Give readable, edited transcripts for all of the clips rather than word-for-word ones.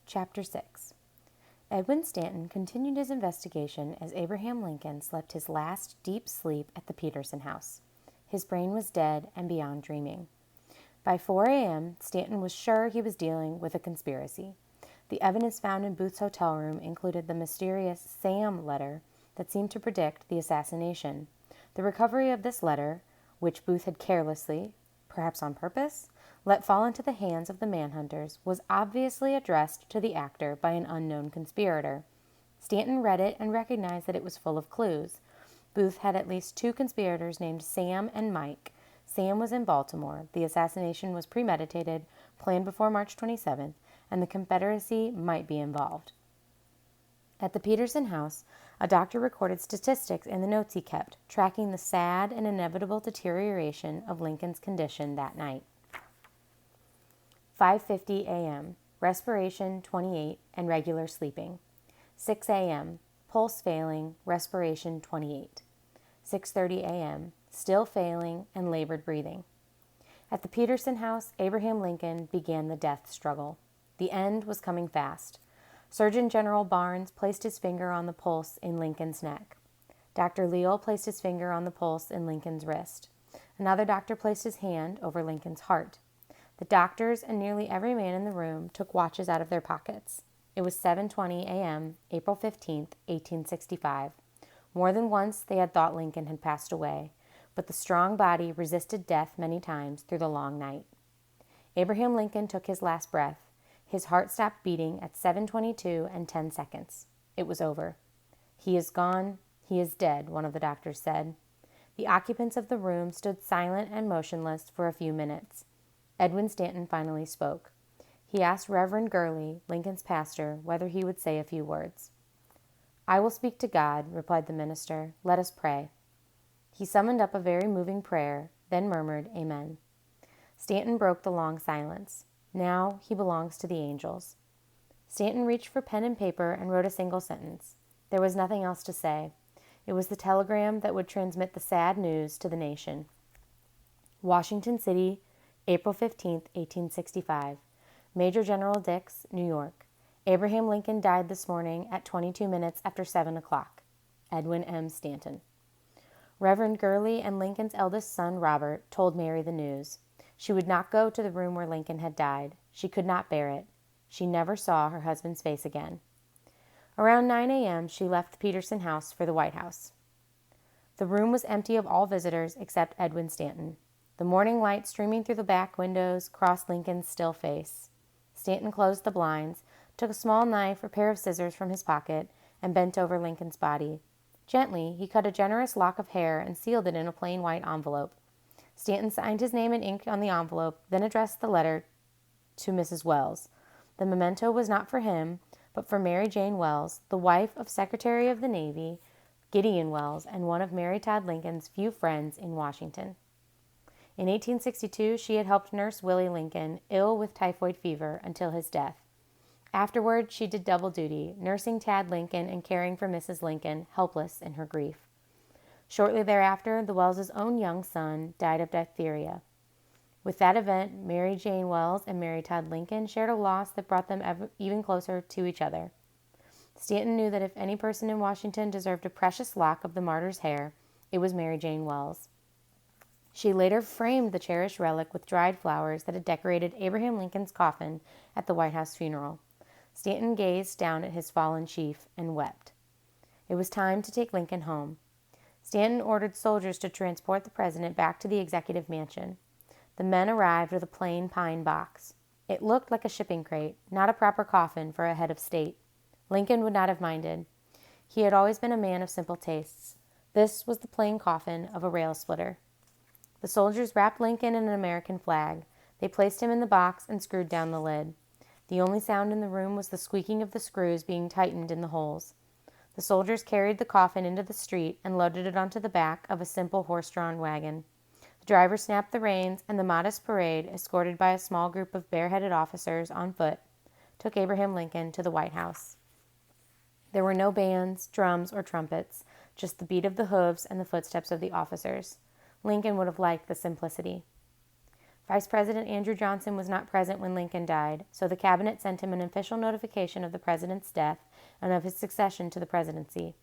Chapter 6. Edwin Stanton continued his investigation as Abraham Lincoln slept his last deep sleep at the Peterson house. His brain was dead and beyond dreaming. By 4 a.m., Stanton was sure he was dealing with a conspiracy. The evidence found in Booth's hotel room included the mysterious Sam letter that seemed to predict the assassination. The recovery of this letter, which Booth had carelessly, perhaps on purpose, let fall into the hands of the manhunters, was obviously addressed to the actor by an unknown conspirator. Stanton read it and recognized that it was full of clues. Booth had at least 2 conspirators named Sam and Mike. Sam was in Baltimore. The assassination was premeditated, planned before March 27th, and the Confederacy might be involved. At the Peterson house, a doctor recorded statistics in the notes he kept, tracking the sad and inevitable deterioration of Lincoln's condition that night. 5:50 a.m. Respiration 28 and regular sleeping. 6 a.m. Pulse failing, respiration 28. 6:30 a.m. Still failing and labored breathing. At the Peterson house, Abraham Lincoln began the death struggle. The end was coming fast. Surgeon General Barnes placed his finger on the pulse in Lincoln's neck. Dr. Leal placed his finger on the pulse in Lincoln's wrist. Another doctor placed his hand over Lincoln's heart. The doctors and nearly every man in the room took watches out of their pockets. It was 7:20 a.m., April 15, 1865. More than once they had thought Lincoln had passed away, but the strong body resisted death many times through the long night. Abraham Lincoln took his last breath. His heart stopped beating at 7:22 and 10 seconds. It was over. "He is gone. He is dead," one of the doctors said. The occupants of the room stood silent and motionless for a few minutes. Edwin Stanton finally spoke. He asked Reverend Gurley, Lincoln's pastor, whether he would say a few words. "I will speak to God," replied the minister. "Let us pray." He summoned up a very moving prayer, then murmured, "Amen." Stanton broke the long silence. Now he belongs to the angels. Stanton reached for pen and paper and wrote a single sentence. There was nothing else to say. It was the telegram that would transmit the sad news to the nation. Washington City, April 15, 1865. Major General Dix, New York. Abraham Lincoln died this morning at 22 minutes after 7 o'clock. Edwin M. Stanton. Reverend Gurley and Lincoln's eldest son, Robert, told Mary the news. She would not go to the room where Lincoln had died. She could not bear it. She never saw her husband's face again. Around 9 a.m., she left the Peterson house for the White House. The room was empty of all visitors except Edwin Stanton. The morning light streaming through the back windows crossed Lincoln's still face. Stanton closed the blinds, took a small knife or pair of scissors from his pocket, and bent over Lincoln's body. Gently, he cut a generous lock of hair and sealed it in a plain white envelope. Stanton signed his name in ink on the envelope, then addressed the letter to Mrs. Wells. The memento was not for him, but for Mary Jane Wells, the wife of Secretary of the Navy Gideon Wells and one of Mary Todd Lincoln's few friends in Washington. In 1862, she had helped nurse Willie Lincoln, ill with typhoid fever, until his death. Afterward, she did double duty, nursing Tad Lincoln and caring for Mrs. Lincoln, helpless in her grief. Shortly thereafter, the Wells' own young son died of diphtheria. With that event, Mary Jane Wells and Mary Todd Lincoln shared a loss that brought them even closer to each other. Stanton knew that if any person in Washington deserved a precious lock of the martyr's hair, it was Mary Jane Wells. She later framed the cherished relic with dried flowers that had decorated Abraham Lincoln's coffin at the White House funeral. Stanton gazed down at his fallen chief and wept. It was time to take Lincoln home. Stanton ordered soldiers to transport the president back to the executive mansion. The men arrived with a plain pine box. It looked like a shipping crate, not a proper coffin for a head of state. Lincoln would not have minded. He had always been a man of simple tastes. This was the plain coffin of a rail splitter. The soldiers wrapped Lincoln in an American flag. They placed him in the box and screwed down the lid. The only sound in the room was the squeaking of the screws being tightened in the holes. The soldiers carried the coffin into the street and loaded it onto the back of a simple horse-drawn wagon. The driver snapped the reins, and the modest parade, escorted by a small group of bareheaded officers on foot, took Abraham Lincoln to the White House. There were no bands, drums, or trumpets, just the beat of the hooves and the footsteps of the officers. Lincoln would have liked the simplicity. Vice President Andrew Johnson was not present when Lincoln died, so the cabinet sent him an official notification of the president's death and of his succession to the presidency.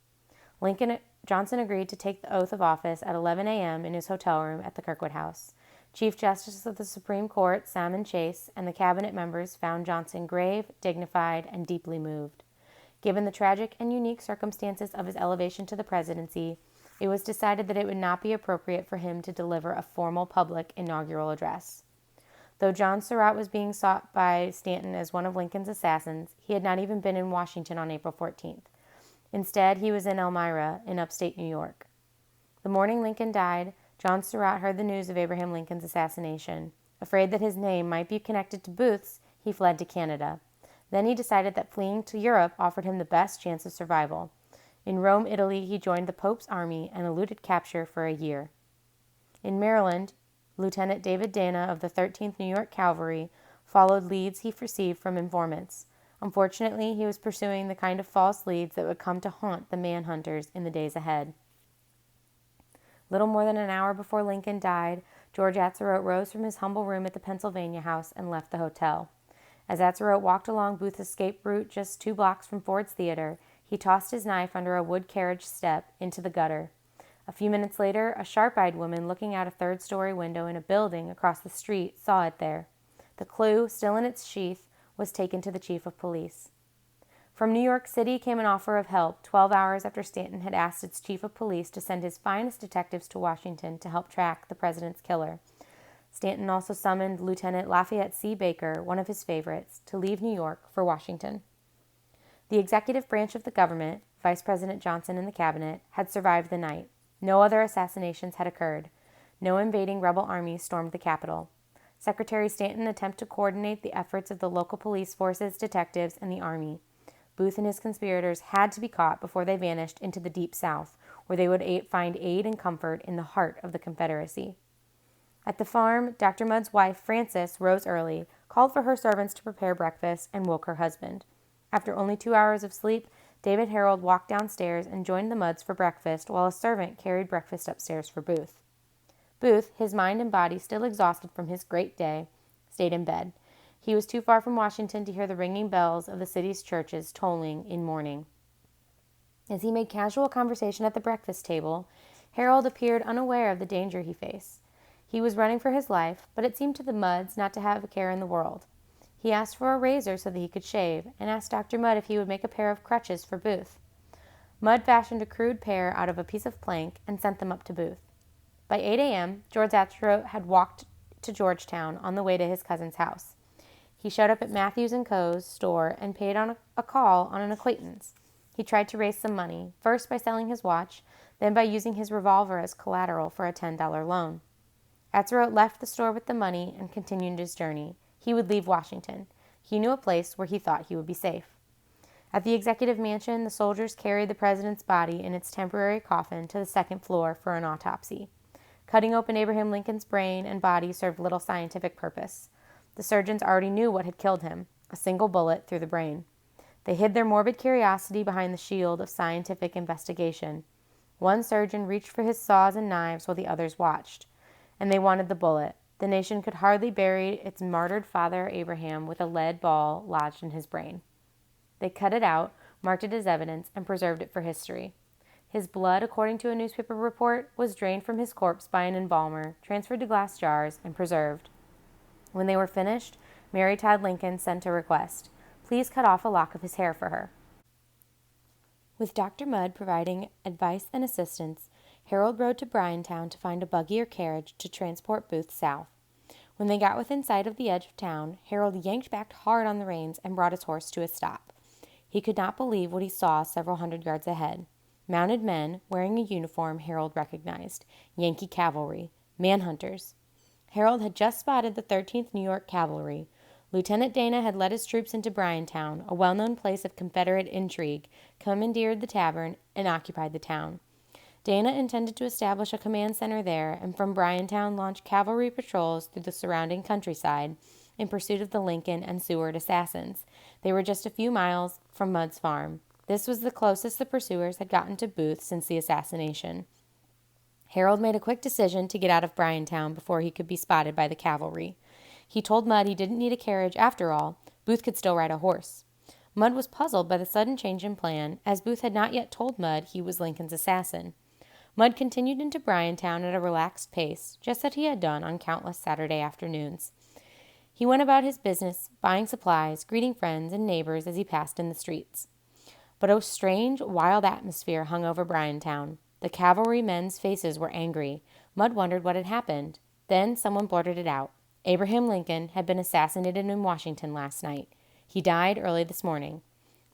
Johnson agreed to take the oath of office at 11 a.m. in his hotel room at the Kirkwood House. Chief Justice of the Supreme Court, Salmon Chase, and the cabinet members found Johnson grave, dignified, and deeply moved. Given the tragic and unique circumstances of his elevation to the presidency, it was decided that it would not be appropriate for him to deliver a formal public inaugural address. Though John Surratt was being sought by Stanton as one of Lincoln's assassins, he had not even been in Washington on April 14th. Instead, he was in Elmira, in upstate New York. The morning Lincoln died, John Surratt heard the news of Abraham Lincoln's assassination. Afraid that his name might be connected to Booth's, he fled to Canada. Then he decided that fleeing to Europe offered him the best chance of survival. In Rome, Italy, he joined the Pope's army and eluded capture for a year. In Maryland, Lieutenant David Dana of the 13th New York Cavalry followed leads he received from informants. Unfortunately, he was pursuing the kind of false leads that would come to haunt the manhunters in the days ahead. Little more than an hour before Lincoln died, George Atzerodt rose from his humble room at the Pennsylvania House and left the hotel. As Atzerodt walked along Booth's escape route just 2 blocks from Ford's Theater, he tossed his knife under a wood carriage step into the gutter. A few minutes later, a sharp-eyed woman looking out a 3rd-story window in a building across the street saw it there. The clue, still in its sheath, was taken to the chief of police. From New York City came an offer of help 12 hours after Stanton had asked its chief of police to send his finest detectives to Washington to help track the president's killer. Stanton also summoned Lieutenant Lafayette C. Baker, one of his favorites, to leave New York for Washington. The executive branch of the government, Vice President Johnson and the cabinet, had survived the night. No other assassinations had occurred. No invading rebel armies stormed the Capitol. Secretary Stanton attempted to coordinate the efforts of the local police forces, detectives, and the Army. Booth and his conspirators had to be caught before they vanished into the Deep South, where they would find aid and comfort in the heart of the Confederacy. At the farm, Dr. Mudd's wife, Frances, rose early, called for her servants to prepare breakfast, and woke her husband. After only 2 hours of sleep, David Herold walked downstairs and joined the Mudds for breakfast while a servant carried breakfast upstairs for Booth. Booth, his mind and body still exhausted from his great day, stayed in bed. He was too far from Washington to hear the ringing bells of the city's churches tolling in mourning. As he made casual conversation at the breakfast table, Herold appeared unaware of the danger he faced. He was running for his life, but it seemed to the Mudds not to have a care in the world. He asked for a razor so that he could shave, and asked Dr. Mudd if he would make a pair of crutches for Booth. Mudd fashioned a crude pair out of a piece of plank and sent them up to Booth. By 8 a.m., George Atzerodt had walked to Georgetown on the way to his cousin's house. He showed up at Matthews & Co.'s store and paid on a call on an acquaintance. He tried to raise some money, first by selling his watch, then by using his revolver as collateral for a $10 loan. Atzerodt left the store with the money and continued his journey. He would leave Washington. He knew a place where he thought he would be safe. At the executive mansion, the soldiers carried the president's body in its temporary coffin to the 2nd floor for an autopsy. Cutting open Abraham Lincoln's brain and body served little scientific purpose. The surgeons already knew what had killed him, a single bullet through the brain. They hid their morbid curiosity behind the shield of scientific investigation. One surgeon reached for his saws and knives while the others watched. And they wanted the bullet. The nation could hardly bury its martyred father Abraham with a lead ball lodged in his brain. They cut it out, marked it as evidence, and preserved it for history. His blood, according to a newspaper report, was drained from his corpse by an embalmer, transferred to glass jars, and preserved. When they were finished, Mary Todd Lincoln sent a request. Please cut off a lock of his hair for her. With Dr. Mudd providing advice and assistance, Herold rode to Bryantown to find a buggy or carriage to transport Booth south. When they got within sight of the edge of town, Herold yanked back hard on the reins and brought his horse to a stop. He could not believe what he saw several hundred yards ahead. Mounted men, wearing a uniform Herold recognized. Yankee Cavalry. Manhunters. Herold had just spotted the 13th New York Cavalry. Lieutenant Dana had led his troops into Bryantown, a well-known place of Confederate intrigue, commandeered the tavern, and occupied the town. Dana intended to establish a command center there, and from Bryantown launch cavalry patrols through the surrounding countryside in pursuit of the Lincoln and Seward assassins. They were just a few miles from Mudd's farm. This was the closest the pursuers had gotten to Booth since the assassination. Herold made a quick decision to get out of Bryantown before he could be spotted by the cavalry. He told Mudd he didn't need a carriage after all. Booth could still ride a horse. Mudd was puzzled by the sudden change in plan, as Booth had not yet told Mudd he was Lincoln's assassin. Mudd continued into Bryantown at a relaxed pace, just as he had done on countless Saturday afternoons. He went about his business, buying supplies, greeting friends and neighbors as he passed in the streets. But a strange, wild atmosphere hung over Bryantown. The cavalry men's faces were angry. Mudd wondered what had happened. Then someone blurted it out. Abraham Lincoln had been assassinated in Washington last night. He died early this morning.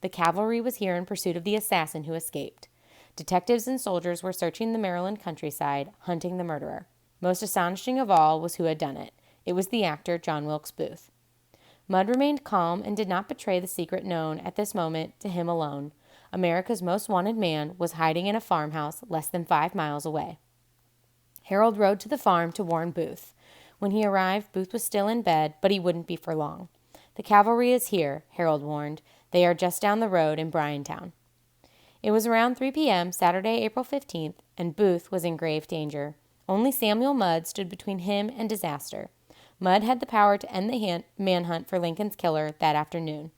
The cavalry was here in pursuit of the assassin who escaped. Detectives and soldiers were searching the Maryland countryside, hunting the murderer. Most astonishing of all was who had done it. It was the actor John Wilkes Booth. Mudd remained calm and did not betray the secret known at this moment to him alone. America's most wanted man was hiding in a farmhouse less than 5 miles away. Herold rode to the farm to warn Booth. When he arrived, Booth was still in bed, but he wouldn't be for long. "The cavalry is here," Herold warned. "They are just down the road in Bryantown." It was around 3 p.m., Saturday, April 15th, and Booth was in grave danger. Only Samuel Mudd stood between him and disaster. Mudd had the power to end the manhunt for Lincoln's killer that afternoon.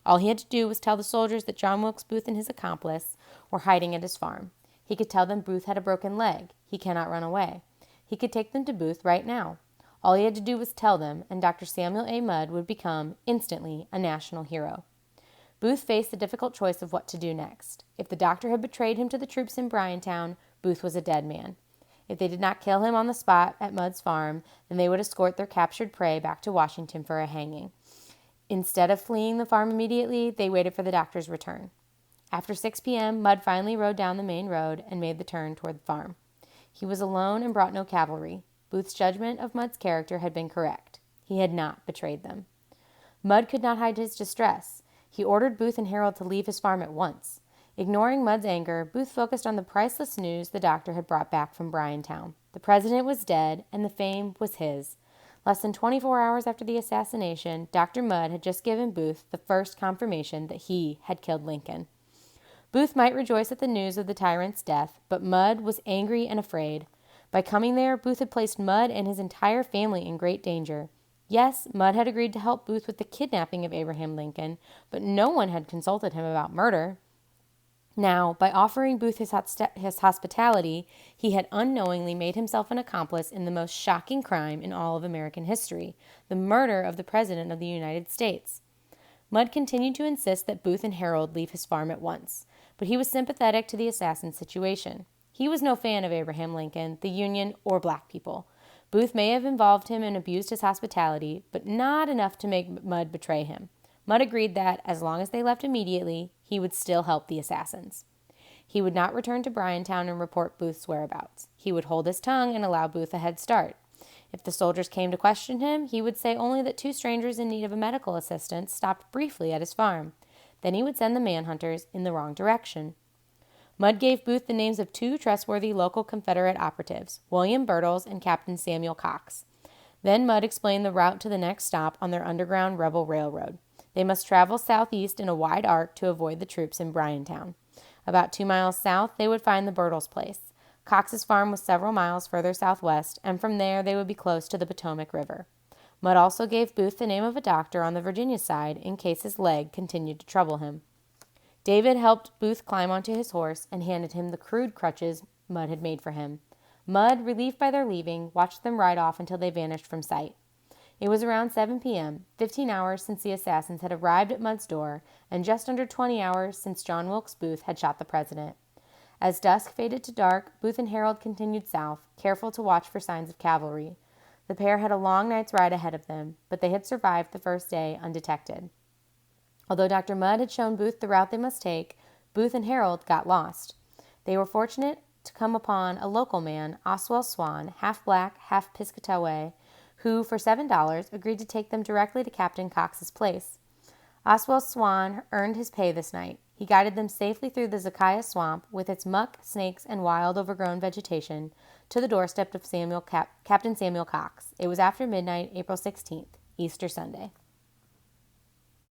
All he had to do was tell the soldiers that John Wilkes Booth and his accomplice were hiding at his farm. He could tell them Booth had a broken leg. He cannot run away. He could take them to Booth right now. All he had to do was tell them, and Dr. Samuel A. Mudd would become, instantly, a national hero. Booth faced the difficult choice of what to do next. If the doctor had betrayed him to the troops in Bryantown, Booth was a dead man. If they did not kill him on the spot at Mudd's farm, then they would escort their captured prey back to Washington for a hanging. Instead of fleeing the farm immediately, they waited for the doctor's return. After 6 p.m., Mudd finally rode down the main road and made the turn toward the farm. He was alone and brought no cavalry. Booth's judgment of Mudd's character had been correct. He had not betrayed them. Mudd could not hide his distress. He ordered Booth and Herold to leave his farm at once. Ignoring Mudd's anger, Booth focused on the priceless news the doctor had brought back from Bryantown. The president was dead, and the fame was his. Less than 24 hours after the assassination, Dr. Mudd had just given Booth the first confirmation that he had killed Lincoln. Booth might rejoice at the news of the tyrant's death, but Mudd was angry and afraid. By coming there, Booth had placed Mudd and his entire family in great danger. Yes, Mudd had agreed to help Booth with the kidnapping of Abraham Lincoln, but no one had consulted him about murder. Now, by offering Booth his hospitality, he had unknowingly made himself an accomplice in the most shocking crime in all of American history, the murder of the President of the United States. Mudd continued to insist that Booth and Herold leave his farm at once, but he was sympathetic to the assassin's situation. He was no fan of Abraham Lincoln, the Union, or black people. Booth may have involved him and abused his hospitality, but not enough to make Mudd betray him. Mudd agreed that, as long as they left immediately, he would still help the assassins. He would not return to Bryantown and report Booth's whereabouts. He would hold his tongue and allow Booth a head start. If the soldiers came to question him, he would say only that 2 strangers in need of a medical assistance stopped briefly at his farm. Then he would send the manhunters in the wrong direction. Mudd gave Booth the names of 2 trustworthy local Confederate operatives, William Birtles and Captain Samuel Cox. Then Mudd explained the route to the next stop on their underground rebel railroad. They must travel southeast in a wide arc to avoid the troops in Bryantown. About 2 miles south, they would find the Birtles place. Cox's farm was several miles further southwest, and from there they would be close to the Potomac River. Mudd also gave Booth the name of a doctor on the Virginia side in case his leg continued to trouble him. David helped Booth climb onto his horse and handed him the crude crutches Mudd had made for him. Mudd, relieved by their leaving, watched them ride off until they vanished from sight. It was around 7 p.m., 15 hours since the assassins had arrived at Mudd's door, and just under 20 hours since John Wilkes Booth had shot the president. As dusk faded to dark, Booth and Herold continued south, careful to watch for signs of cavalry. The pair had a long night's ride ahead of them, but they had survived the first day undetected. Although Dr. Mudd had shown Booth the route they must take, Booth and Herold got lost. They were fortunate to come upon a local man, Oswell Swan, half black, half Piscataway, who, for $7, agreed to take them directly to Captain Cox's place. Oswell Swan earned his pay this night. He guided them safely through the Zacchaeus Swamp, with its muck, snakes, and wild overgrown vegetation, to the doorstep of Captain Samuel Cox. It was after midnight, April 16th, Easter Sunday.